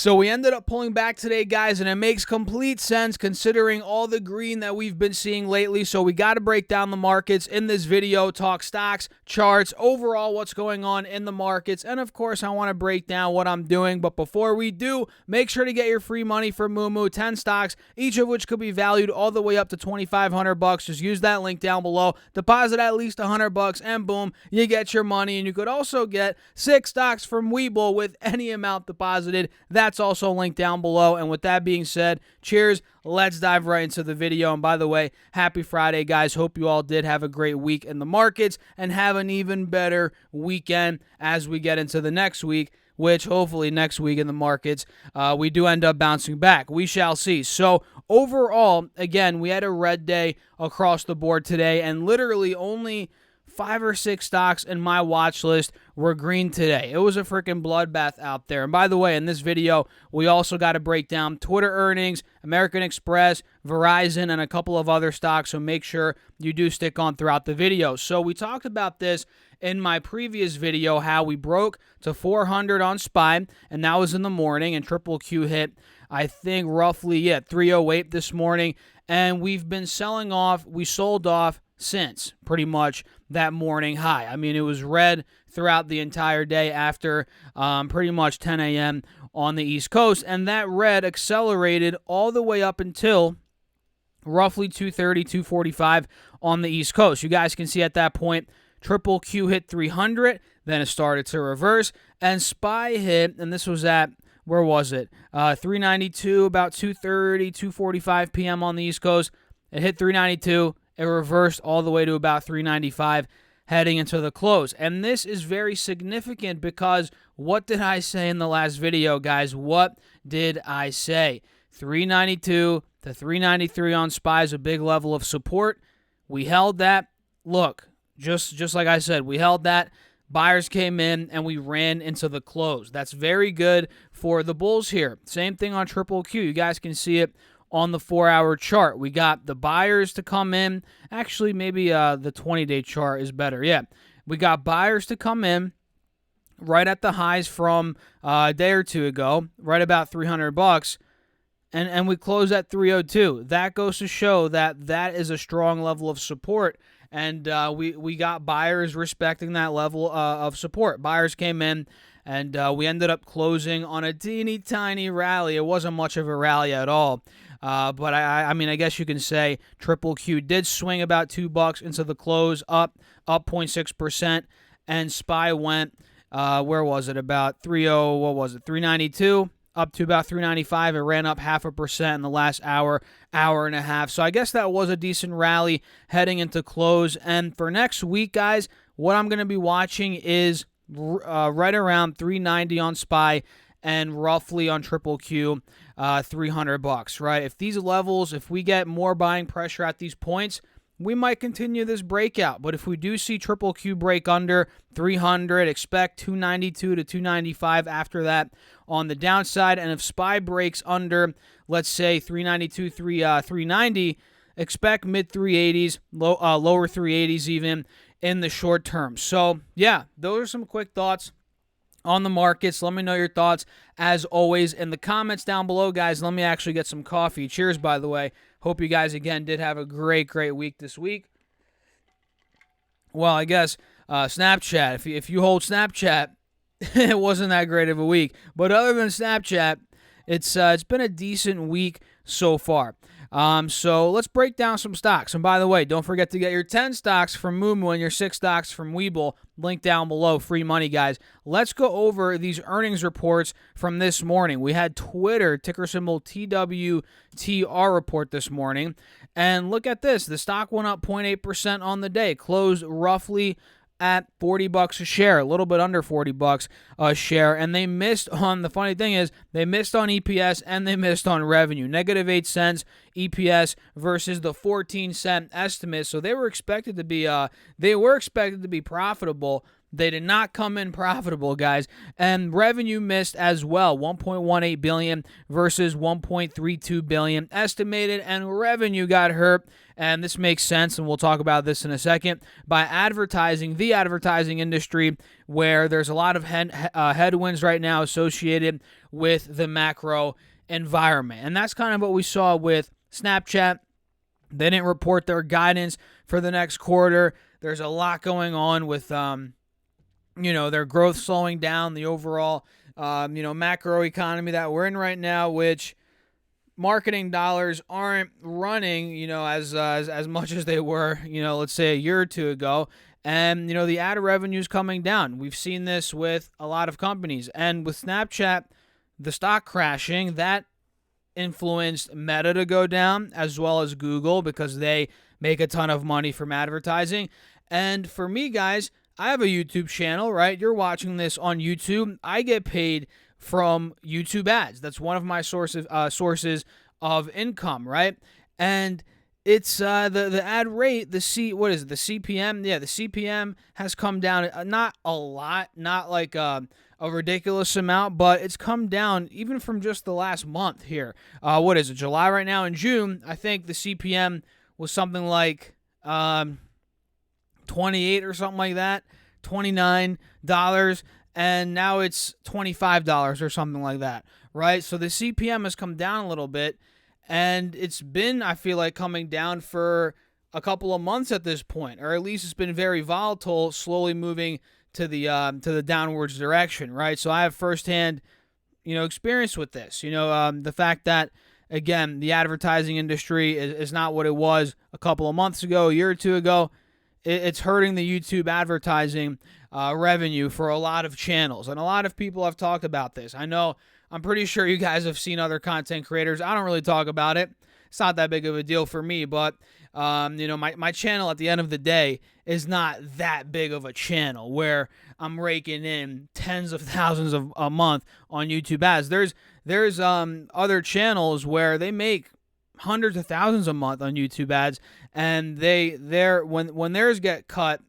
So we ended up pulling back today, guys, and it makes complete sense considering all the green that we've been seeing lately. So we got to break down the markets in this video, talk stocks, charts, overall what's going on in the markets, and of course I want to break down what I'm doing. But before we do, make sure to get your free money from Moomoo, 10 stocks, each of which could be valued all the way up to $2,500. Just use that link down below, deposit at least $100, and boom, you get your money. And you could also get 6 stocks from Webull with any amount deposited. That's also linked down below. And with that being said, cheers. Let's dive right into the video. And by the way, happy Friday, guys. Hope you all did have a great week in the markets and have an even better weekend as we get into the next week, which hopefully next week in the markets, we do end up bouncing back. We shall see. So overall, again, we had a red day across the board today, and literally only 5 or 6 stocks in my watch list were green today. It was a freaking bloodbath out there. And by the way, in this video, we also got to break down Twitter earnings, American Express, Verizon, and a couple of other stocks. So make sure you do stick on throughout the video. So we talked about this in my previous video, how we broke to 400 on SPY, and that was in the morning, and Triple Q hit, I think, roughly, 308 this morning. And we've been selling off. We sold off since pretty much that morning high. I mean, it was red throughout the entire day after pretty much 10 a.m. on the East Coast, and that red accelerated all the way up until roughly 2:30, 2:45 on the East Coast. You guys can see at that point, Triple Q hit 300, then it started to reverse, and SPY hit, and this was at, where was it? 392, about 2:30, 2:45 p.m. on the East Coast. It hit 392. It reversed all the way to about 395 heading into the close. And this is very significant because what did I say in the last video, guys? What did I say? 392 to 393 on SPY is a big level of support. We held that. Look, just like I said, we held that. Buyers came in and we ran into the close. That's very good for the bulls here. Same thing on Triple Q. You guys can see it on the 4-hour chart. We got the buyers to come in. Actually, maybe the 20-day chart is better. Yeah, we got buyers to come in right at the highs from a day or two ago, right about $300, and we closed at 302. That goes to show that that is a strong level of support, and we got buyers respecting that level of support. Buyers came in, and we ended up closing on a teeny tiny rally. It wasn't much of a rally at all. But I mean, I guess you can say Triple Q did swing about $2 into the close, up 0.6%, and SPY went, where was it? About 392, up to about 395. It ran up 0.5% in the last hour and a half. So I guess that was a decent rally heading into close. And for next week, guys, what I'm going to be watching is right around 390 on SPY and roughly on Triple Q, $300, right? If these levels, if we get more buying pressure at these points, we might continue this breakout. But if we do see Triple Q break under 300, expect 292 to 295 after that on the downside. And if SPY breaks under, let's say 392, 390, expect mid 380s, lower 380s even in the short term. So yeah, those are some quick thoughts on the markets. Let me know your thoughts, as always, in the comments down below, guys. Let me actually get some coffee. Cheers, by the way. Hope you guys, again, did have a great week this week. Well, I guess Snapchat, if you hold Snapchat, it wasn't that great of a week. But other than Snapchat, it's been a decent week so far. So let's break down some stocks. And by the way, don't forget to get your 10 stocks from Moomoo and your 6 stocks from Webull. Link down below. Free money, guys. Let's go over these earnings reports from this morning. We had Twitter, ticker symbol TWTR report this morning. And look at this. The stock went up 0.8% on the day. Closed roughly at $40 a share, a little bit under $40 a share, and they missed on, the funny thing is, they missed on EPS and they missed on revenue. -8 cents EPS versus the 14-cent estimate. So they were expected to be profitable. They did not come in profitable, guys. And revenue missed as well, $1.18 billion versus $1.32 billion estimated, and revenue got hurt. And this makes sense, and we'll talk about this in a second, by the advertising industry, where there's a lot of headwinds right now associated with the macro environment. And that's kind of what we saw with Snapchat. They didn't report their guidance for the next quarter. There's a lot going on with, their growth slowing down, the overall, macro economy that we're in right now, which marketing dollars aren't running, as much as they were, let's say a year or two ago. And, the ad revenue is coming down. We've seen this with a lot of companies. And with Snapchat, the stock crashing, that influenced Meta to go down, as well as Google, because they make a ton of money from advertising. And for me, guys, I have a YouTube channel, right? You're watching this on YouTube. I get paid from YouTube ads. That's one of my sources of income, right? And it's the ad rate, the CPM? Yeah, the CPM has come down, not a lot, not like a ridiculous amount, but it's come down even from just the last month here. July right now? In June, I think the CPM was something like 28 or something like that, $29, and now it's $25 or something like that, right? So the CPM has come down a little bit, and it's been, I feel like, coming down for a couple of months at this point, or at least it's been very volatile, slowly moving to the downwards direction, right? So I have firsthand, experience with this. The fact that, again, the advertising industry is not what it was a couple of months ago, a year or two ago. It's hurting the YouTube advertising revenue for a lot of channels, and a lot of people have talked about this. I'm pretty sure you guys have seen other content creators. I don't really talk about it. It's not that big of a deal for me, but my channel at the end of the day is not that big of a channel where I'm raking in tens of thousands of a month on YouTube ads. There's other channels where they make hundreds of thousands a month on YouTube ads, and when theirs get cut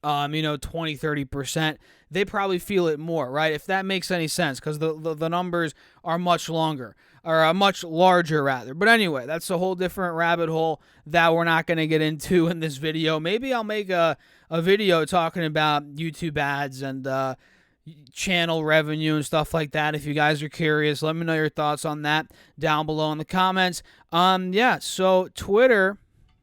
20-30%, they probably feel it more, right? If that makes any sense, because the numbers are much longer, or much larger rather. But anyway, that's a whole different rabbit hole that we're not going to get into in this video. Maybe I'll make a video talking about YouTube ads and channel revenue and stuff like that. If you guys are curious, let me know your thoughts on that down below in the comments. So Twitter,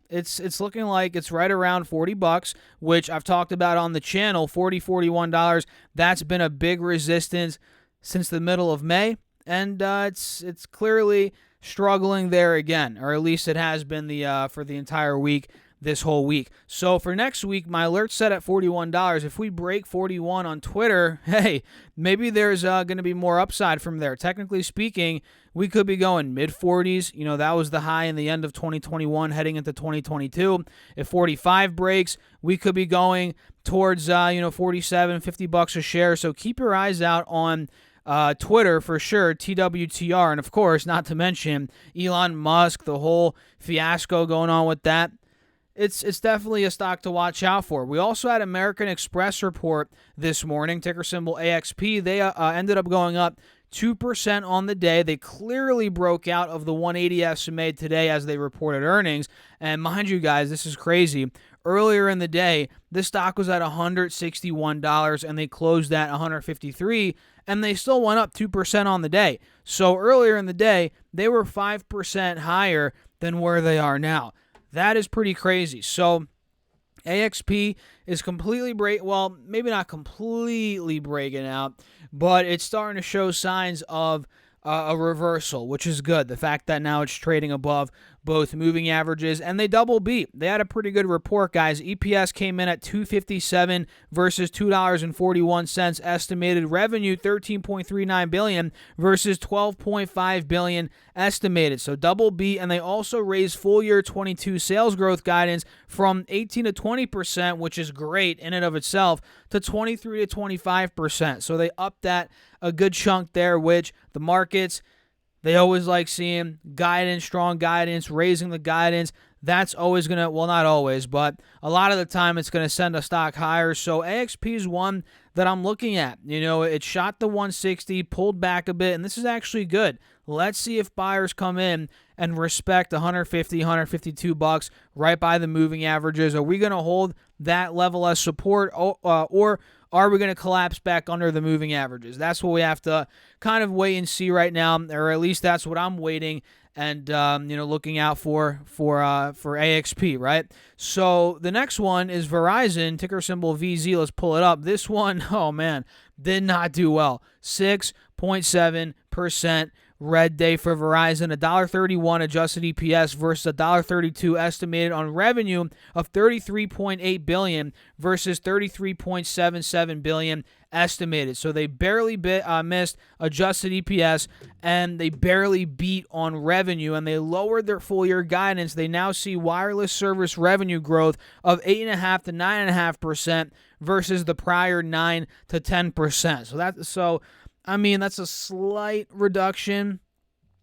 it's looking like it's right around $40, which I've talked about on the channel, $41. That's been a big resistance since the middle of May, and it's clearly struggling there again, or at least it has been for the entire week, this whole week. So for next week, my alert's set at $41. If we break 41 on Twitter, hey, maybe there's going to be more upside from there. Technically speaking, we could be going mid-40s. That was the high in the end of 2021 heading into 2022. If 45 breaks, we could be going towards, $47, $50 a share. So keep your eyes out on Twitter for sure, TWTR. And of course, not to mention Elon Musk, the whole fiasco going on with that. It's definitely a stock to watch out for. We also had American Express report this morning, ticker symbol AXP. They ended up going up 2% on the day. They clearly broke out of the 180 estimate today as they reported earnings. And mind you guys, this is crazy. Earlier in the day, this stock was at $161 and they closed at $153, and they still went up 2% on the day. So earlier in the day, they were 5% higher than where they are now. That is pretty crazy. So AXP is completely maybe not completely breaking out, but it's starting to show signs of a reversal, which is good. The fact that now it's trading above both moving averages, and they double beat. They had a pretty good report, guys. EPS came in at $2.57 versus $2.41 estimated. Revenue $13.39 billion versus $12.5 billion estimated. So double beat, and they also raised full year 22 sales growth guidance from 18 to 20%, which is great in and of itself, to 23 to 25%. So they upped that a good chunk there, which the markets, they always like seeing guidance, strong guidance, raising the guidance. That's always going to, well, not always, but a lot of the time it's going to send a stock higher. So AXP is one that I'm looking at. It shot the 160, pulled back a bit, and this is actually good. Let's see if buyers come in and respect $150, $152 right by the moving averages. Are we going to hold that level as support, or are we going to collapse back under the moving averages? That's what we have to kind of wait and see right now, or at least that's what I'm waiting and looking out for AXP, right? So the next one is Verizon, ticker symbol VZ. Let's pull it up. This one, oh man, did not do well. 6.7% red day for Verizon, $1.31 adjusted EPS versus $1.32 estimated on revenue of $33.8 billion versus $33.77 billion estimated. So they barely missed adjusted EPS, and they barely beat on revenue, and they lowered their full-year guidance. They now see wireless service revenue growth of 8.5% to 9.5% versus the prior 9 to 10%. That's a slight reduction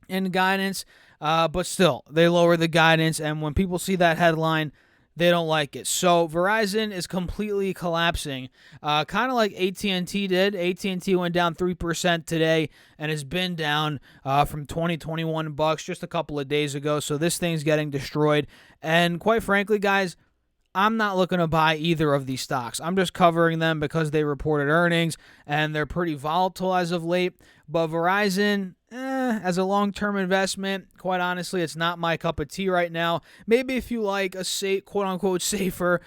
in guidance, but still, they lower the guidance, and when people see that headline, they don't like it. So Verizon is completely collapsing, kind of like AT&T did. AT&T went down 3% today and has been down from $21 just a couple of days ago. So this thing's getting destroyed, and quite frankly, guys, I'm not looking to buy either of these stocks. I'm just covering them because they reported earnings, and they're pretty volatile as of late. But Verizon, as a long-term investment, quite honestly, it's not my cup of tea right now. Maybe if you like a quote-unquote safer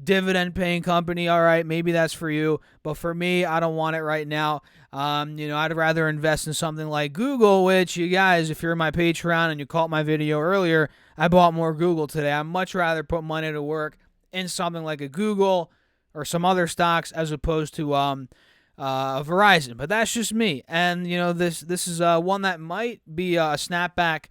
dividend-paying company, all right, maybe that's for you. But for me, I don't want it right now. I'd rather invest in something like Google, which you guys, if you're in my Patreon and you caught my video earlier, I bought more Google today. I'd much rather put money to work in something like a Google or some other stocks as opposed to Verizon. But that's just me. And, this is one that might be a snapback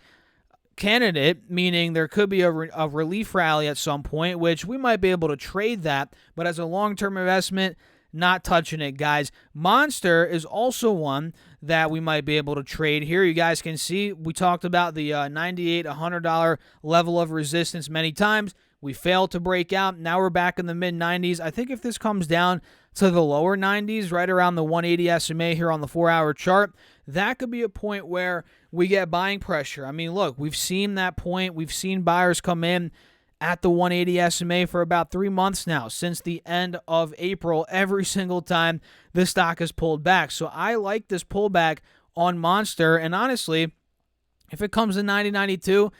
candidate, meaning there could be a relief rally at some point, which we might be able to trade that. But as a long-term investment, not touching it, guys. Monster is also one that we might be able to trade here. You guys can see we talked about the $98, $100 level of resistance many times. We failed to break out. Now we're back in the mid-90s. I think if this comes down to the lower 90s, right around the 180 SMA here on the 4-hour chart, that could be a point where we get buying pressure. I mean, look, we've seen that point. We've seen buyers come in at the 180 SMA for about 3 months now, since the end of April, every single time the stock has pulled back. So I like this pullback on Monster, and honestly, if it comes to 90.92,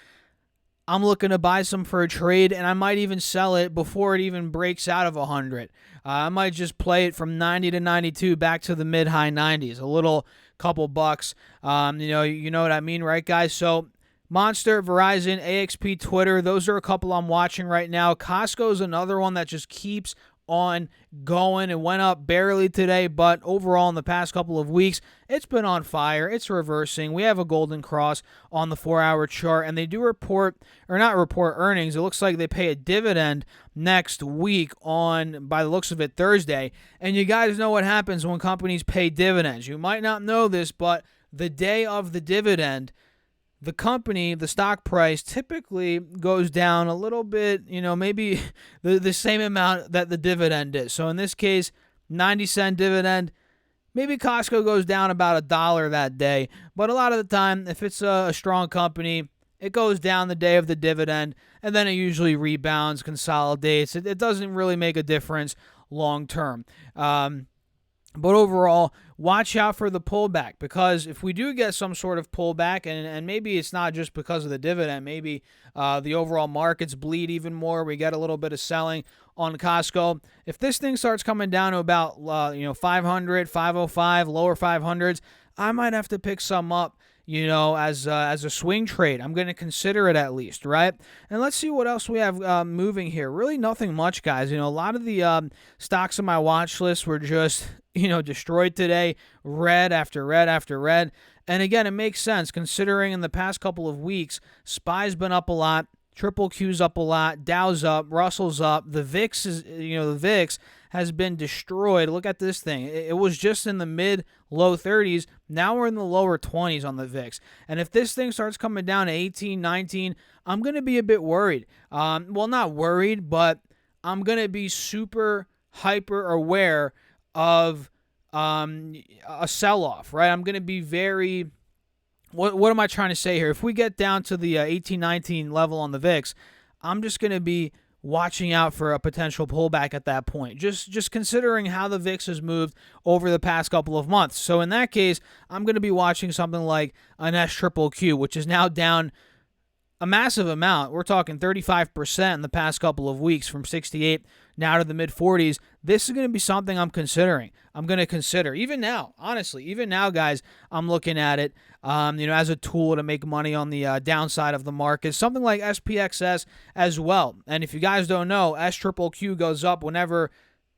I'm looking to buy some for a trade, and I might even sell it before it even breaks out of 100. I might just play it from 90 to 92 back to the mid-high 90s, a little couple bucks. You know what I mean, right, guys? So Monster, Verizon, AXP, Twitter, those are a couple I'm watching right now. Costco is another one that just keeps on going. It went up barely today, but overall in the past couple of weeks, it's been on fire. It's reversing. We have a golden cross on the 4-hour chart, and they do report earnings. It looks like they pay a dividend next week on, by the looks of it, Thursday. And you guys know what happens when companies pay dividends. You might not know this, but the day of the dividend, the company, the stock price typically goes down a little bit, maybe the same amount that the dividend is. So in this case, 90-cent dividend, maybe Costco goes down about $1 that day. But a lot of the time, if it's a strong company, it goes down the day of the dividend, and then it usually rebounds, consolidates. It doesn't really make a difference long term. But overall, watch out for the pullback, because if we do get some sort of pullback, and maybe it's not just because of the dividend, maybe the overall markets bleed even more, we get a little bit of selling on Costco. If this thing starts coming down to about 500, 505, lower 500s, I might have to pick some up, as a swing trade. I'm going to consider it at least, right? And let's see what else we have moving here. Really nothing much, guys. A lot of the stocks on my watch list were just destroyed today, red after red after red. And again, it makes sense considering in the past couple of weeks, SPY's been up a lot, Triple Q's up a lot, Dow's up, Russell's up. The VIX has been destroyed. Look at this thing. It was just in the mid-low 30s. Now we're in the lower 20s on the VIX. And if this thing starts coming down to 18, 19, I'm going to be a bit worried. Well, not worried, but I'm going to be super hyper aware of a sell-off, right? I'm going to be very... What am I trying to say here? If we get down to the 18, 19 level on the VIX, I'm just going to be watching out for a potential pullback at that point. Just considering how the VIX has moved over the past couple of months. So in that case, I'm going to be watching something like an SQQQ, which is now down a massive amount. We're talking 35% in the past couple of weeks, from 68 now to the mid 40s. This is going to be something I'm considering. I'm going to consider even now, honestly, even now, guys, I'm looking at it, as a tool to make money on the downside of the market. Something like SPXS as well. And if you guys don't know, SQQQ goes up whenever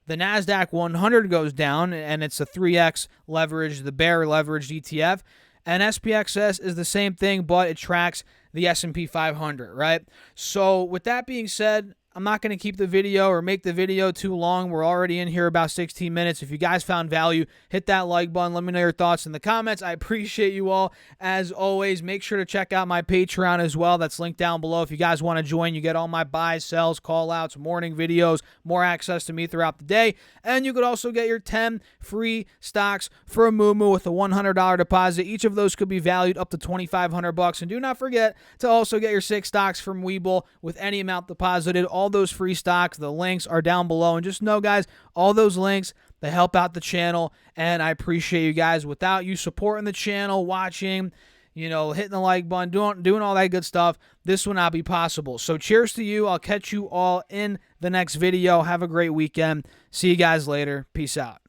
the NASDAQ 100 goes down, and it's a 3x leverage, the bear leveraged ETF. And SPXS is the same thing, but it tracks the S&P 500, right? So with that being said, I'm not going to keep the video or make the video too long. We're already in here about 16 minutes. If you guys found value, hit that like button. Let me know your thoughts in the comments. I appreciate you all. As always, make sure to check out my Patreon as well. That's linked down below. If you guys want to join, you get all my buys, sells, call-outs, morning videos, more access to me throughout the day. And you could also get your 10 free stocks for a moo with a $100 deposit. Each of those could be valued up to $2,500. And do not forget to also get your 6 stocks from Webull with any amount deposited. All those free stocks, the links are down below. And just know, guys, all those links, they help out the channel, and I appreciate you guys. Without you supporting the channel, watching, hitting the like button, doing all that good stuff, this would not be possible. So cheers to you. I'll catch you all in the next video. Have a great weekend. See you guys later. Peace out.